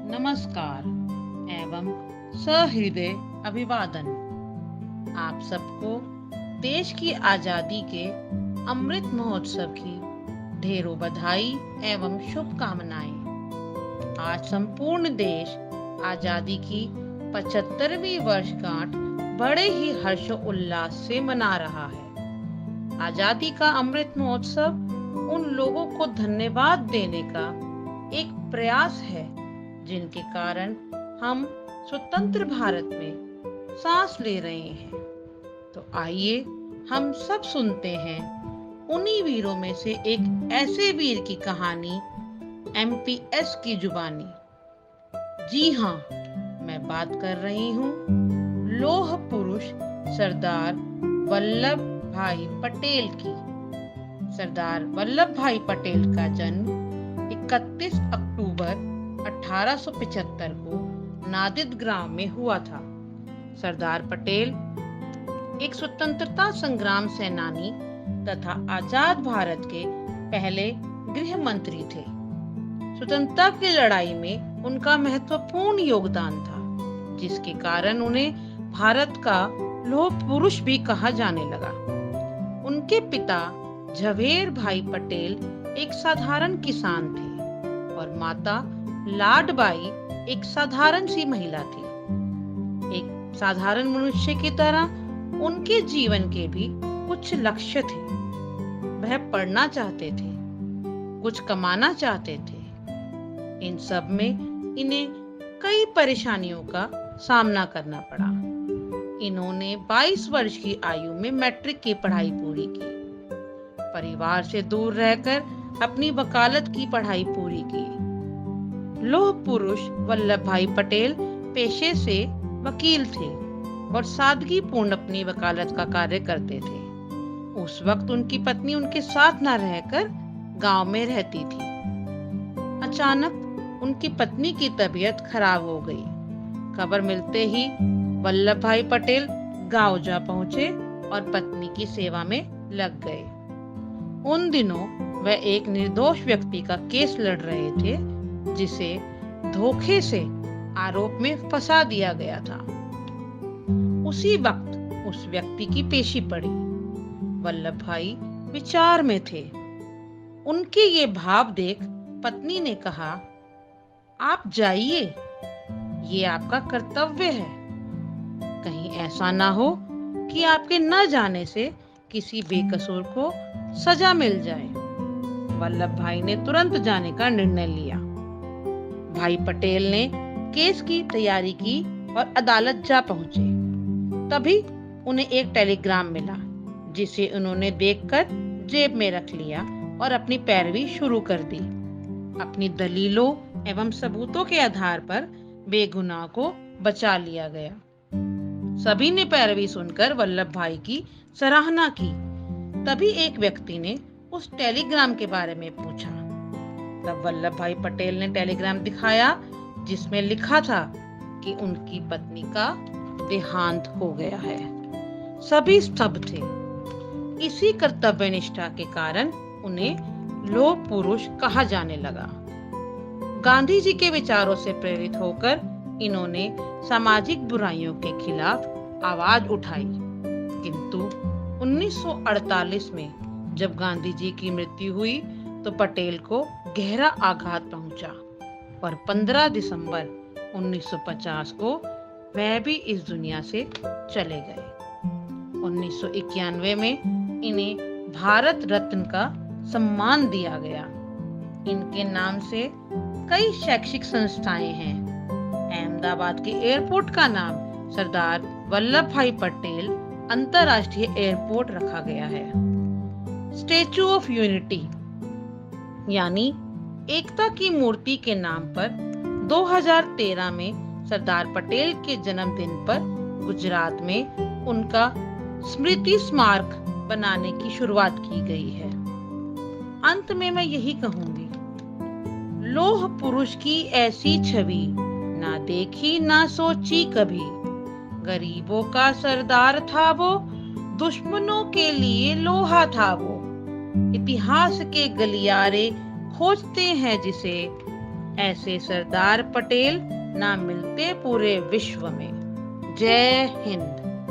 नमस्कार एवं सहृदय अभिवादन। आप सबको देश की आजादी के अमृत महोत्सव की ढेरों बधाई एवं शुभकामनाएं। आज संपूर्ण देश आजादी की 75वीं वर्षगांठ बड़े ही हर्षोल्लास से मना रहा है। आजादी का अमृत महोत्सव उन लोगों को धन्यवाद देने का एक प्रयास है जिनके कारण हम स्वतंत्र भारत में सांस ले रहे हैं। तो आइए हम सब सुनते हैं उन्हीं वीरों में से एक ऐसे वीर की कहानी एमपीएस की जुबानी। जी हाँ, मैं बात कर रही हूँ लौह पुरुष सरदार वल्लभ भाई पटेल की। सरदार वल्लभ भाई पटेल का जन्म 31 अक्टूबर 1875 को नादिद ग्राम में हुआ था। सरदार पटेल एक स्वतंत्रता संग्राम सेनानी तथा आजाद भारत के पहले गृह मंत्री थे। स्वतंत्रता की लड़ाई में उनका महत्वपूर्ण योगदान था, जिसके कारण उन्हें भारत का लौह पुरुष भी कहा जाने लगा। उनके पिता झवेर भाई पटेल एक साधारण किसान थे और माता लाडबाई एक साधारण सी महिला थी। एक साधारण मनुष्य की तरह उनके जीवन के भी कुछ लक्ष्य थे। वह पढ़ना चाहते थे, कुछ कमाना चाहते थे। इन सब में इन्हें कई परेशानियों का सामना करना पड़ा। इन्होंने 22 वर्ष की आयु में मैट्रिक की पढ़ाई पूरी की। परिवार से दूर रहकर अपनी वकालत की पढ़ाई पूरी की। लौह पुरुष वल्लभ भाई पटेल पेशे से वकील थे और सादगी पूर्ण अपनी वकालत का कार्य करते थे। उस वक्त उनकी पत्नी उनके साथ न रहकर गांव में रहती थी। अचानक उनकी पत्नी की तबीयत खराब हो गई। खबर मिलते ही वल्लभ भाई पटेल गांव जा पहुंचे और पत्नी की सेवा में लग गए। उन दिनों वह एक निर्दोष व्यक्ति का केस लड़ रहे थे, जिसे धोखे से आरोप में फंसा दिया गया था। उसी वक्त उस व्यक्ति की पेशी पड़ी। वल्लभ भाई विचार में थे। उनके ये भाव देख पत्नी ने कहा, आप जाइए, ये आपका कर्तव्य है। कहीं ऐसा ना हो कि आपके न जाने से किसी बेकसूर को सजा मिल जाए। वल्लभ भाई ने तुरंत जाने का निर्णय लिया। भाई पटेल ने केस की तैयारी की और अदालत जा पहुंचे। तभी उन्हें एक टेलीग्राम मिला, जिसे उन्होंने देखकर जेब में रख लिया और अपनी पैरवी शुरू कर दी। अपनी दलीलों एवं सबूतों के आधार पर बेगुनाह को बचा लिया गया। सभी ने पैरवी सुनकर वल्लभ भाई की सराहना की। तभी एक व्यक्ति ने उस टेलीग्राम के बारे में पूछा। तब वल्लभ भाई पटेल ने टेलीग्राम दिखाया, जिसमें लिखा था कि उनकी पत्नी का देहांत हो गया है। सभी स्तब्ध थे। इसी कर्तव्य निष्ठा के कारण उन्हें लौह पुरुष कहा जाने लगा। गांधी जी के विचारों से प्रेरित होकर इन्होंने सामाजिक बुराइयों के खिलाफ आवाज उठाई। किंतु 1948 में जब गांधी जी की मृत्यु हुई तो पटेल को गहरा आघात पहुंचा और 15 दिसंबर 1950 को वह भी इस दुनिया से चले गए। 1991 में इन्हें भारत रत्न का सम्मान दिया गया। इनके नाम से कई शैक्षिक संस्थाएं हैं। अहमदाबाद के एयरपोर्ट का नाम सरदार वल्लभ भाई पटेल अंतर्राष्ट्रीय एयरपोर्ट रखा गया है। स्टैचू ऑफ यूनिटी यानी एकता की मूर्ति के नाम पर 2013 में सरदार पटेल के जन्मदिन पर गुजरात में उनका स्मृति स्मारक बनाने की शुरुआत की गई है। अंत में मैं यही कहूंगी, लौह पुरुष की ऐसी छवि ना देखी ना सोची कभी। गरीबों का सरदार था वो, दुश्मनों के लिए लोहा था वो। इतिहास के गलियारे खोजते हैं जिसे, ऐसे सरदार पटेल ना मिलते पूरे विश्व में। जय हिंद।